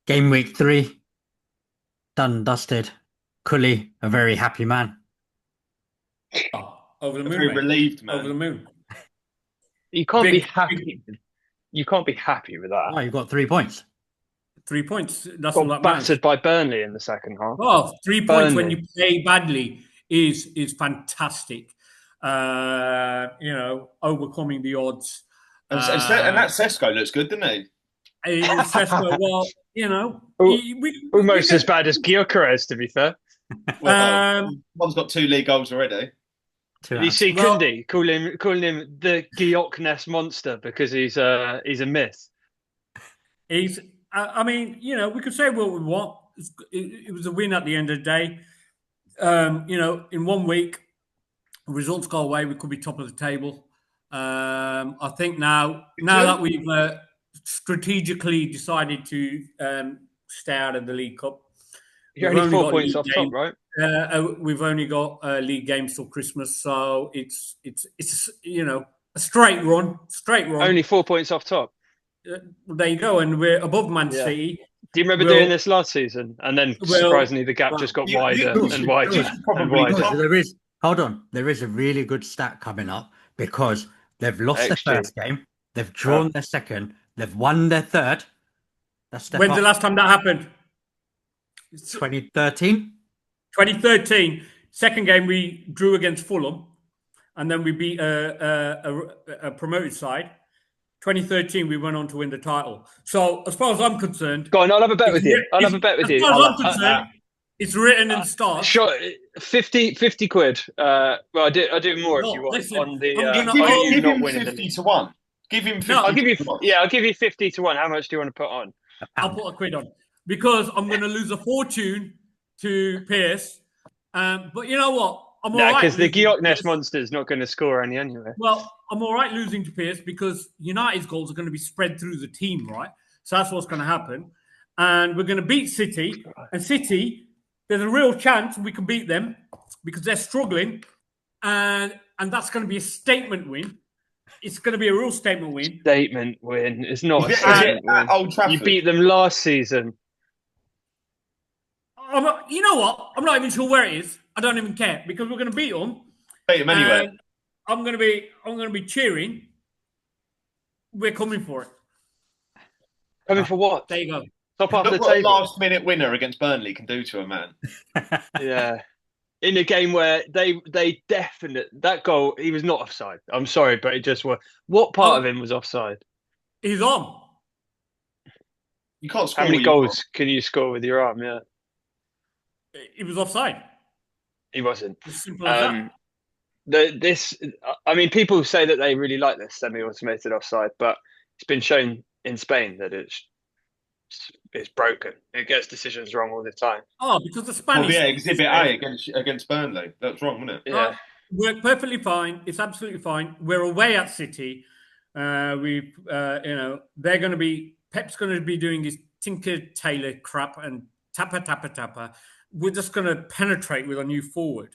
Game week 3, done and dusted. Cully, a very happy man. Oh, over the moon, Very mate. relieved, Over man. the moon. You can't be Big happy. You can't be happy with that. Oh, you got 3 points. 3 points. That's all Got that matters. battered by Burnley in the second half. Well, 3 points when Burnley. you play badly is fantastic. Overcoming the odds. And that Sesko looks good, doesn't he? Sesko, well, Al- we Almost as get. bad as Gyökeres, to be fair. Well, Um, one's got 2 league goals already. Two Did you outs. see well, Kundi calling him the Gyökeres monster because he's a myth? he's. I mean, we could say what we want. It was a win at the end of the day. In 1 week, results go away, we could be top of the table. I think now that we've strategically decided to stay out of the League Cup, You're we've only only four got points league off top, games. right? We've only got league games till Christmas, so it's a straight run. Only 4 points off top. There you go, and we're above Man Yeah. City. Do you remember doing We'll, this last season? And then well, surprisingly, the gap well, just got You, you, wider you and should, wider you should and probably wider. come. Hold on. There is a really good stat coming up because they've lost their XG. first game, they've drawn their second, they've won their third. That's step when's up. the last time that happened? 2013. 2013, second game we drew against Fulham, and then we beat a promoted side. 2013, we went on to win the title. So, as far as I'm concerned, Go on, I'll have a bet with you. I'll have a bet with as you. far as I'll I'm have concerned, that. it's written in stars. Sure, 50 quid. Well, I do more if you No, want listen, on the I'm gonna on you Give not him winning the 50 league. to 1. Give him 50 No, I'll give you to 1. I'll give you 50 to 1. How much do you want to put on? I'll put a quid on because I'm going to lose a fortune to Pierce. But you know what? I'm all No, right because the losing to Gyökeres Pierce. monster's not going to score any anyway. Well, I'm all right losing to Pierce because United's goals are going to be spread through the team, right? So that's what's going to happen. And we're going to beat City. And City, there's a real chance we can beat them because they're struggling. And that's going to be a statement win. It's going to be a real statement win. Statement win. It's not a Is statement it win. at Old Trafford? You beat them last season. You know what? I'm not even sure where it is. I don't even care because we're going to beat them. Beat him anyway. And I'm going to be cheering. We're coming for it. Coming for what? There you go. Top half of Look the what a table. last-minute winner against Burnley can do to a man. Yeah. In a game where they definitely that goal, he was not offside. I'm sorry, but it just was. What part of him was offside? He's on. You can't score How many what you goals can you score with your arm? Yeah, He was offside. he wasn't. As simple as Um, I mean, people say that they really like this semi-automated offside, but it's been shown in Spain that it's broken. It gets decisions wrong all the time. Oh, because the want. Spanish. Well, yeah, Exhibit A against Burnley. That's wrong, wasn't it? Yeah, We're perfectly fine. It's absolutely fine. We're away at City. They're going to be. Pep's going to be doing his Tinker Taylor crap and tapper. We're just going to penetrate with a new forward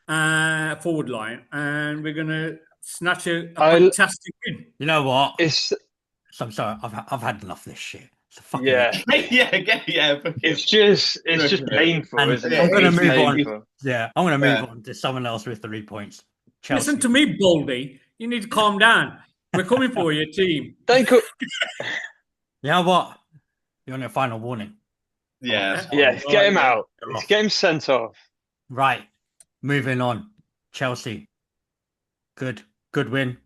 line, and we're going to snatch a fantastic win. You know what? it's I'm sorry. I've had enough of this shit. It's a fucking yeah, yeah. it's just painful, And isn't it? I'm going to It's move on. painful. Yeah, I'm going to move Yeah. on to someone else with 3 points. Chelsea. Listen to me, Baldy. You need to calm down. We're coming for you, team. Don't call, You know what? You're on your final warning. Yeah. yeah, get him out. Get him sent off. Right. Moving on. Chelsea. Good win.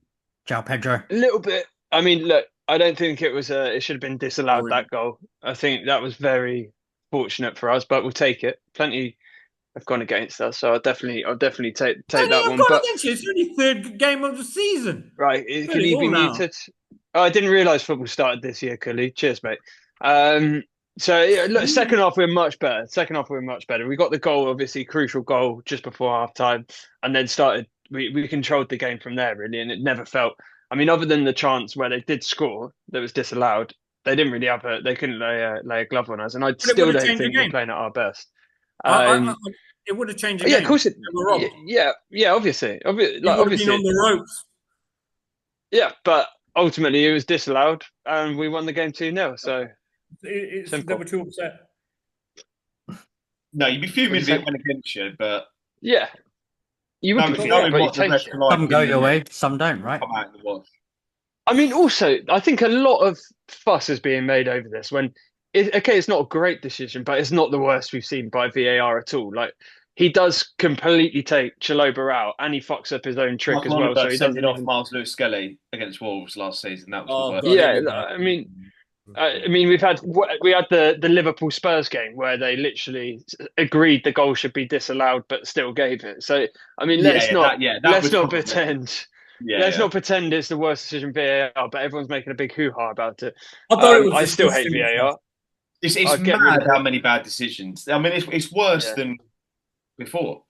Ciao, Pedro. A little bit. I mean, look, I don't think it was it should have been disallowed, that goal. I think that was very fortunate for us, but we'll take it. Plenty have gone against us, so I'll definitely take that one. But Against you. It's only third game of the season. right, can you be muted? Oh, I didn't realise football started this year, Cully. Cheers, mate. So yeah, look, second half we're much better. We got the goal, obviously crucial goal just before half time, and then started. We controlled the game from there really, and it never felt. I mean, other than the chance where they did score that was disallowed, they didn't really have they couldn't lay a glove on us, and I still don't think we're playing at our best. It would have changed the game. Yeah, of course it. Yeah, obviously, obviously been on the ropes. Yeah, but ultimately it was disallowed, and we won the game 2-0. So They were too upset. No, you'd be fuming if it went against you, but yeah, you would be knowing but you what the take rest it. are like, Some go your way, some don't, right? come out in the wash. I mean, also, I think a lot of fuss is being made over this when, it's not a great decision, but it's not the worst we've seen by VAR at all. Like, he does completely take Chalobah out and he fucks up his own trick as well. So he doesn't sending off even. Miles Lewis-Skelly against Wolves last season. That was the worst. God, Yeah, I mean, we had the Liverpool Spurs game where they literally agreed the goal should be disallowed, but still gave it. So I mean, let's not pretend. Let's not pretend it's the worst decision VAR, but everyone's making a big hoo-ha about it. I thought it was I still hate VAR. It's mad how many bad decisions. I mean, it's worse than before.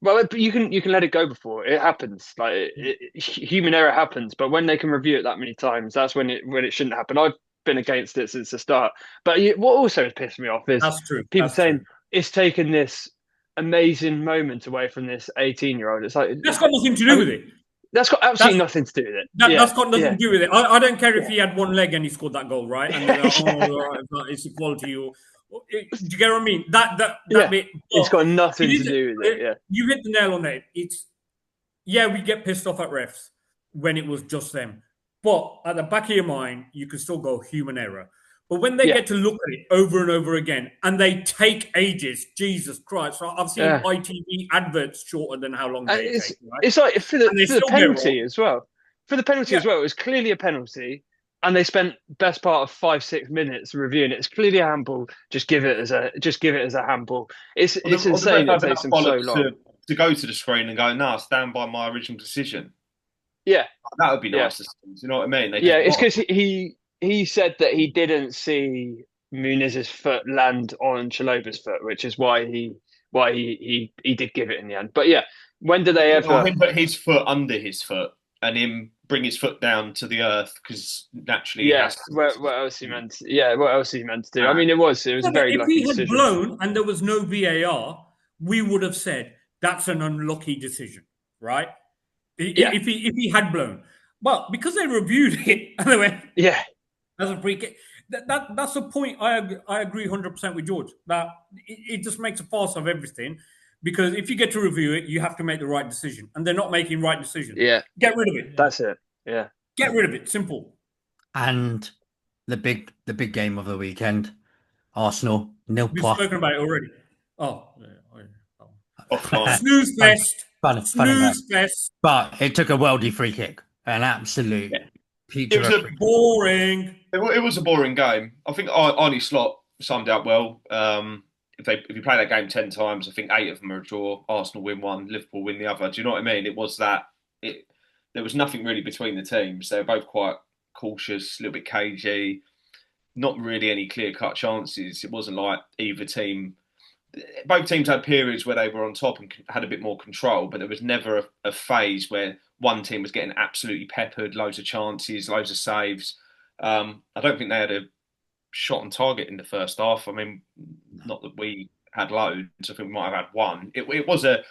Well, but you can let it go before it happens. Like human error happens, but when they can review it that many times, that's when it shouldn't happen. I've been against it since the start. But what also has pissed me off is people saying it's taken this amazing moment away from this 18-year-old. It's like that's got nothing to do with it. That's got absolutely nothing to do with it. That's got nothing to do with it. I don't care if he had one leg and he scored that goal, right? And it's equality. Do you get what I mean? That bit. It's got nothing to do with it. Yeah, you hit the nail on it. We get pissed off at refs when it was just them, but at the back of your mind, you can still go human error. But when they get to look at it over and over again, and they take ages, Jesus Christ! So I've seen ITV adverts shorter than how long they take. Right? It's like for the penalty as well. For the penalty as well, it was clearly a penalty, and they spent best part of 5-6 minutes reviewing it. It's clearly a handball. Just give it as a handball. It's insane. It takes them so long to go to the screen and go, "No, stand by my original decision." Yeah, that would be nice. You know what I mean? It's because he said that he didn't see Muniz's foot land on Chalobah's foot, which is why he did give it in the end. But yeah, when do they ever him put his foot under his foot and him bring his foot down to the earth because naturally what else he meant to do? I mean, it was a very lucky decision. If he had blown and there was no VAR, we would have said that's an unlucky decision, right? If he had blown, but because they reviewed it and they went, that's a free kick. That's the point. I agree 100% with George that it just makes a farce of everything. Because if you get to review it, you have to make the right decision, and they're not making right decisions. Yeah, get rid of it. That's it. Yeah, get rid of it. Simple. And the big game of the weekend, Arsenal 0-0. We've spoken about it already. Oh. Snooze fest. Snooze fest. But it took a worldie free kick, an absolute. It was boring. It was a boring game. I think Arnie Slot summed it up well. If you play that game 10 times, I think 8 of them are a draw. Arsenal win 1, Liverpool win the other. Do you know what I mean? It was that. There was nothing really between the teams. They were both quite cautious, a little bit cagey. Not really any clear-cut chances. It wasn't like either team. Both teams had periods where they were on top and had a bit more control, but there was never a phase where one team was getting absolutely peppered, loads of chances, loads of saves. I don't think they had a shot on target in the first half. I mean, not that we had loads. I think we might have had one. It was a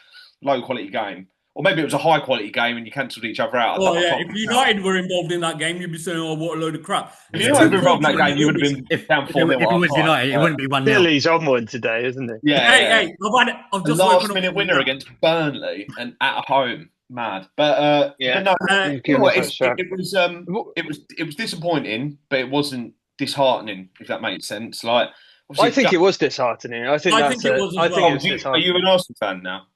low quality game, or maybe it was a high quality game and you cancelled each other out. If United were involved in that game, you'd be saying, "Oh, what a load of crap!" If United were involved in that game, you would have been down 4-0. If it was United, it wouldn't be 1-0. Billy's on one today, isn't it? Yeah. Hey, I've just last minute winner against Burnley and at home. Mad, but no, it was disappointing, but it wasn't disheartening. If that makes sense, like I think it was disheartening. I think it was. Are you an Arsenal fan now?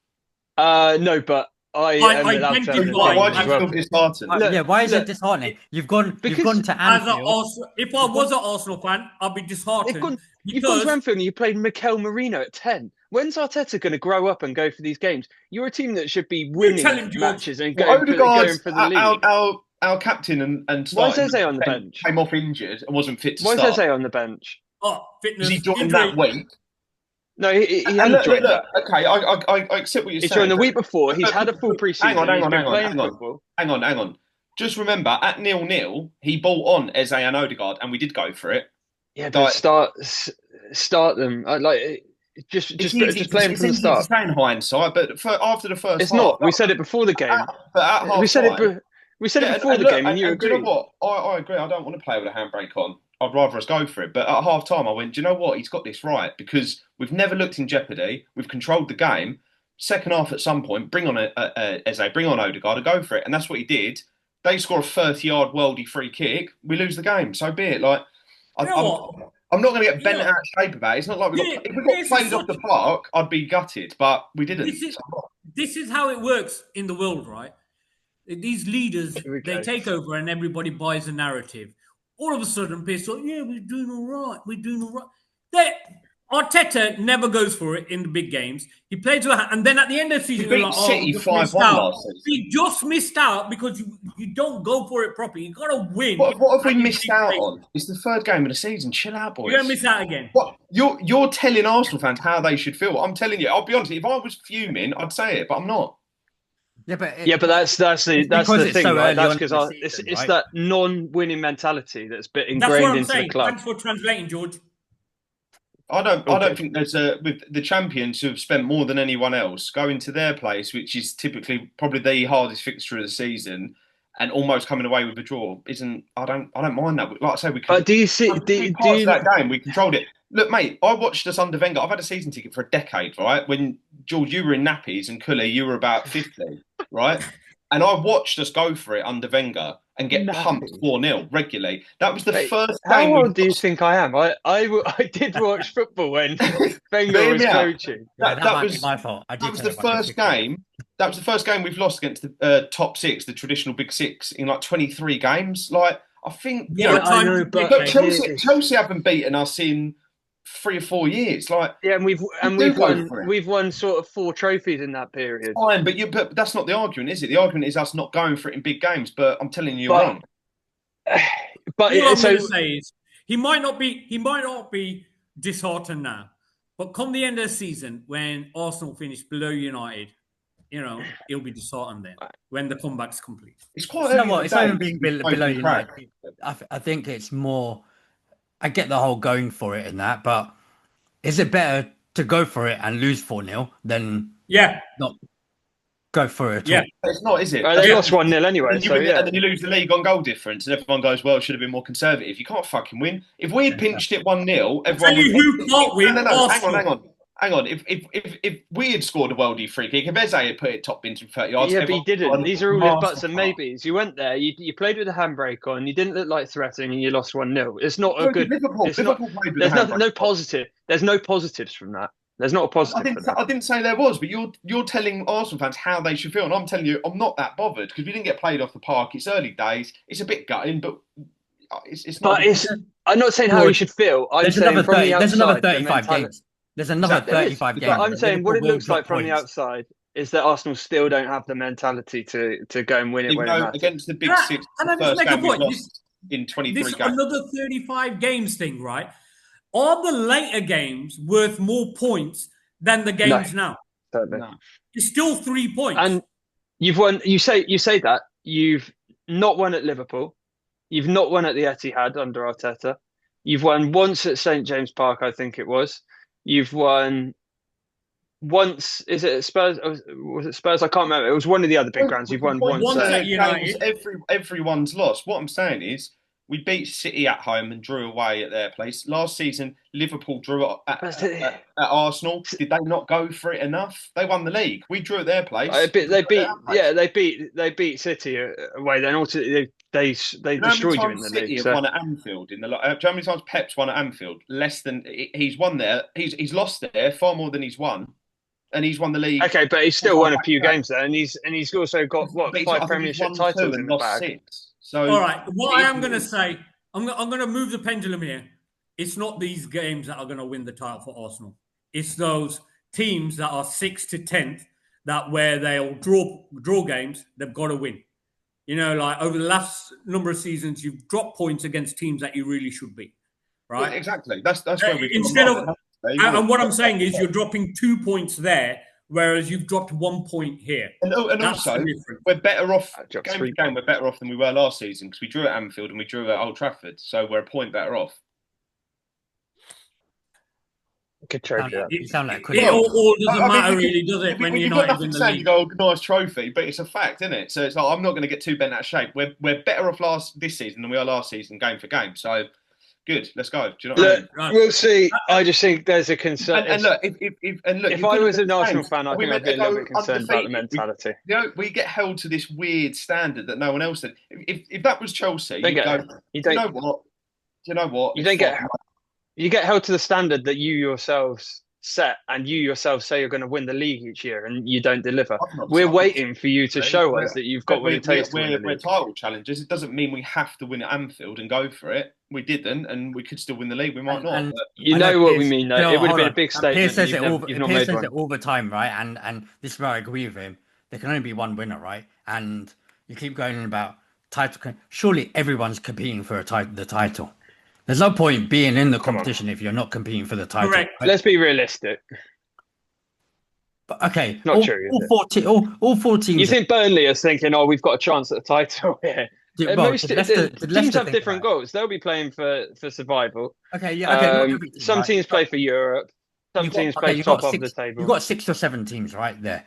No, but I why do you feel disheartened? Why is it disheartening? You've gone to Anfield. If I was an Arsenal fan, I'd be disheartened. You've gone to Anfield and you played Mikel Merino at 10. When's Arteta going to grow up and go for these games? You're a team that should be winning matches and going for the league. Our captain and why is Eze on the bench? Came off injured and wasn't fit to start. Why is Eze on the bench? Fitness. Was he joined that week? No, he hadn't joined that. Okay, I accept what you're saying. He joined the week before. He's had a full pre-season. Hang on. Just remember, at 0-0, he bought on Eze and Odegaard, and we did go for it. Yeah, but start them. Just play him from the start. It's easy to say in hindsight, but after the first, it's not. We said it before the game. We said it before the game, and you agreed. You know what? I agree. I don't want to play with a handbrake on. I'd rather us go for it. But at half time, I went, do you know what? He's got this right because we've never looked in jeopardy. We've controlled the game. Second half, at some point, bring on bring on Odegaard and go for it. And that's what he did. They score a 30-yard worldie free kick. We lose the game. So be it. Like, You know what? I'm not going to get bent Yeah. out of shape about it. It's not like if we got This is played off such- the park, I'd be gutted, but we didn't. This is how it works in the world, right? These leaders, Here we they go. take over and everybody buys a narrative. All of a sudden, people say, yeah, we're doing all right. We're doing all right. Arteta never goes for it in the big games. He plays with, and then at the end of the season, beat you're like, City we just 5-1 missed out. last season. We just missed out because you don't go for it properly. You got to win. What have we And you missed keep out playing. on? It's the third game of the season. Chill out, boys. You're going to miss out again. What you're telling Arsenal fans how they should feel. I'm telling you. I'll be honest. If I was fuming, I'd say it, but I'm not. Yeah, but that's the because the it's thing, so right? early That's on in because the it's season, it's right? that non-winning mentality that's been That's what ingrained I'm into saying. the club. Thanks for translating, George. I don't think there's with the champions who have spent more than anyone else going to their place, which is typically probably the hardest fixture of the season, and almost coming away with a draw. I don't mind that. Like I say, we. But do you see? Do parts you? of that game we controlled it. Look, mate, I watched us under Wenger. I've had a season ticket for a decade, right? When George, you were in nappies, and Cully, you were about 50, right? And I watched us go for it under Wenger and get pumped 4-0 regularly. That was the first game. How old do you think I am? I did watch football when Wenger was coaching. That might was be my fault. That was the first game. That was the first game we've lost against the top six, the traditional big six, in like 23 games. Like, I think I know, but Chelsea haven't beaten us in 3 or 4 years. Like, yeah, and we've won sort of 4 trophies in that period. Fine, but that's not the argument, is it? The argument is us not going for it in big games. But I'm telling you, you're wrong. But what I'm going to say is he might not be disheartened now, but come the end of the season when Arsenal finish below United, he'll be disheartened then when the comeback's complete. It's quite. It's not even being below United. I think it's more. I get the whole going for it and that, but is it better to go for it and lose 4-0 than not go for it? Yeah, it's not, is it? They lost 1-0 anyway. And then you lose the league on goal difference, and everyone goes, "Well, it should have been more conservative." You can't fucking win. If we had pinched it 1-0, everyone. Tell you who can't win. No, hang on. If we had scored a worldie free kick, if Eze had put it top bins from 30 yards, yeah, but he didn't. These are all if buts and maybes. You went there, you played with the handbrake on, you didn't look like threatening, and you lost 1-0. It's not a good. No positive. There's no positives from that. There's not a positive. I didn't say there was, but you're telling Arsenal fans how they should feel, and I'm telling you, I'm not that bothered because we didn't get played off the park. It's early days. It's a bit gutting, but it's not. But I'm not saying how you should feel. There's another 35 games. There's another 35 games. But I'm saying what it looks like from the outside is that Arsenal still don't have the mentality to go and win it when it matters. Against the big six, the first game we lost in 23 games. Another 35 games thing, right? Are the later games worth more points than the games now? Totally. No. It's still 3 points. And you've won. You say that you've not won at Liverpool. You've not won at the Etihad under Arteta. You've won once at St James Park, I think it was. You've won once. Is it Spurs? Was it Spurs? I can't remember. It was one of the other big grounds. You've won once. At United. Everyone's lost. What I'm saying is, we beat City at home and drew away at their place. Last season, Liverpool drew at Arsenal. Did they not go for it enough? They won the league. We drew at their place. They beat City away. Then also they destroyed you in the City league. Have won at Anfield in the. How many times Pep's won at Anfield? Less than he's won there. He's lost there far more than he's won, and he's won the league. Okay, but he's still won a few games there, and he's also got 5 Premiership titles in the bag. 6. So, all right, what I am going to say, I'm going to move the pendulum here. It's not these games that are going to win the title for Arsenal. It's those teams that are 6th to 10th that where they'll draw games, they've got to win. Like over the last number of seasons, you've dropped points against teams that you really should be, right? Yeah, exactly. That's where we instead of. And what I'm saying is, you're dropping 2 points there, whereas you've dropped 1 point here. And also, we're better off game to game. We're better off than we were last season because we drew at Anfield and we drew at Old Trafford, so we're a point better off. Good trophy. You sound like it all doesn't matter, really, does it? When United win the league, you go, nice trophy, but it's a fact, isn't it? So it's like I'm not going to get too bent out of shape. We're better off this season than we are last season, game for game. So Good, let's go. Do you know what I mean? We'll see. I just think there's a concern. And look, if I was an Arsenal fan, I think I'd be a little bit concerned about the mentality. We get held to this weird standard that no one else did. If that was Chelsea, you know what? You get held to the standard that you yourselves set, and you yourself say you're going to win the league each year, and you don't deliver. We're waiting for you to show us that you've got what it takes to win the league. We're title challengers. It doesn't mean we have to win at Anfield and go for it. We didn't, and we could still win the league. We might not. You know what we mean, though. It would have been a big statement. Pierce says it all the time, right? And this is where I agree with him. There can only be one winner, right? And you keep going on about title. Surely everyone's competing for the title. There's no point being in the competition if you're not competing for the title. Correct. Right? Let's be realistic. But, okay. Not true. All 14. You think Burnley is thinking, "Oh, we've got a chance at the title here." Teams have different goals. They'll be playing for survival. Okay, yeah. Okay, some teams play for Europe. Some teams play top of the table. You've got 6 or 7 teams right there.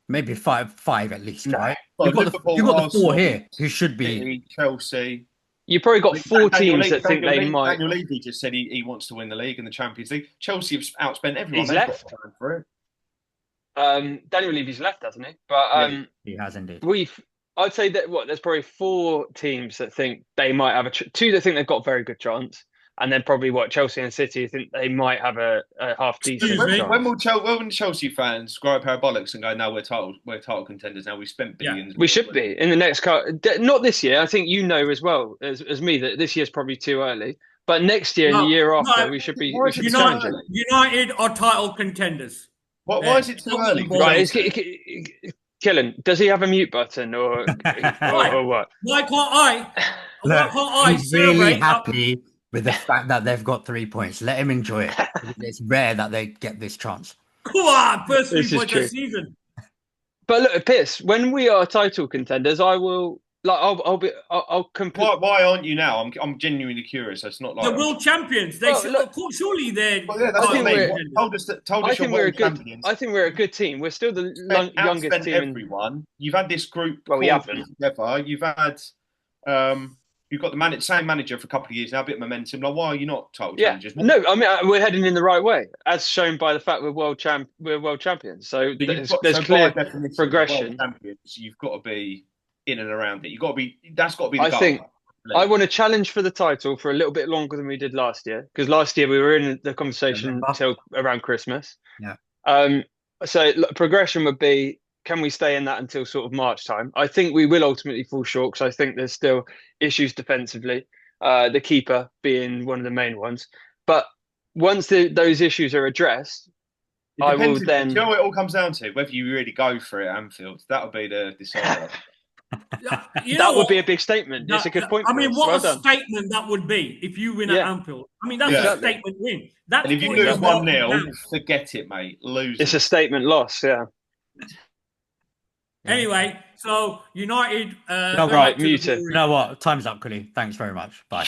Maybe five at least, right? You've got the 4 here who should be Chelsea. You've probably got 4 teams that think they might. Daniel Levy just said he wants to win the league and the Champions League. Chelsea have outspent everyone. He's left. Daniel Levy's left, hasn't he? But he has indeed. I'd say that there's probably 4 teams that think they might have 2 that think they've got a very good chance, and then probably Chelsea and City think they might have a half decent chance. When will Chelsea fans grow up parabolics and go, "No, we're title contenders now. We spent billions." Yeah, we should be in the next not this year. I think as well as me that this year's probably too early. But next year and the year after, we should be challenging. United are title contenders. Why is it too early? Right, Killen, does he have a mute button or what? Why can't I? He's really happy with the fact that they've got 3 points. Let him enjoy it. It's rare that they get this chance. Come on, first 3 points of the season. But look, Pierce, when we are title contenders, I will. I'll compete. Why aren't you now? I'm genuinely curious. It's not like the world champions. Surely they're. I think we're champions. I think we're a good team. We're still the youngest team. Everyone, you've had this group. Well, we haven't. Together. You've had. You've got the same manager for a couple of years now. A bit of momentum. Like, why are you not title challengers? No, I mean we're heading in the right way, as shown by the fact we're world champions. So there's clear progression. You've got to be in and around it. That's got to be the goal. I think I want to challenge for the title for a little bit longer than we did last year, because last year we were in the conversation until around Christmas. Yeah. So progression would be, can we stay in that until sort of March time? I think we will ultimately fall short, because I think there's still issues defensively, the keeper being one of the main ones. But once those issues are addressed, I will then. Do you know what it all comes down to? Whether you really go for it at Anfield. That'll be the decider. That would be a big statement. It's a good point. I mean, what a statement that would be if you win at Anfield. I mean, that's a statement win. And if you lose 1-0, forget it, mate. Lose. It's a statement loss. Yeah. Anyway, so United. Right, muted. You know what? Time's up, Cully. Thanks very much. Bye.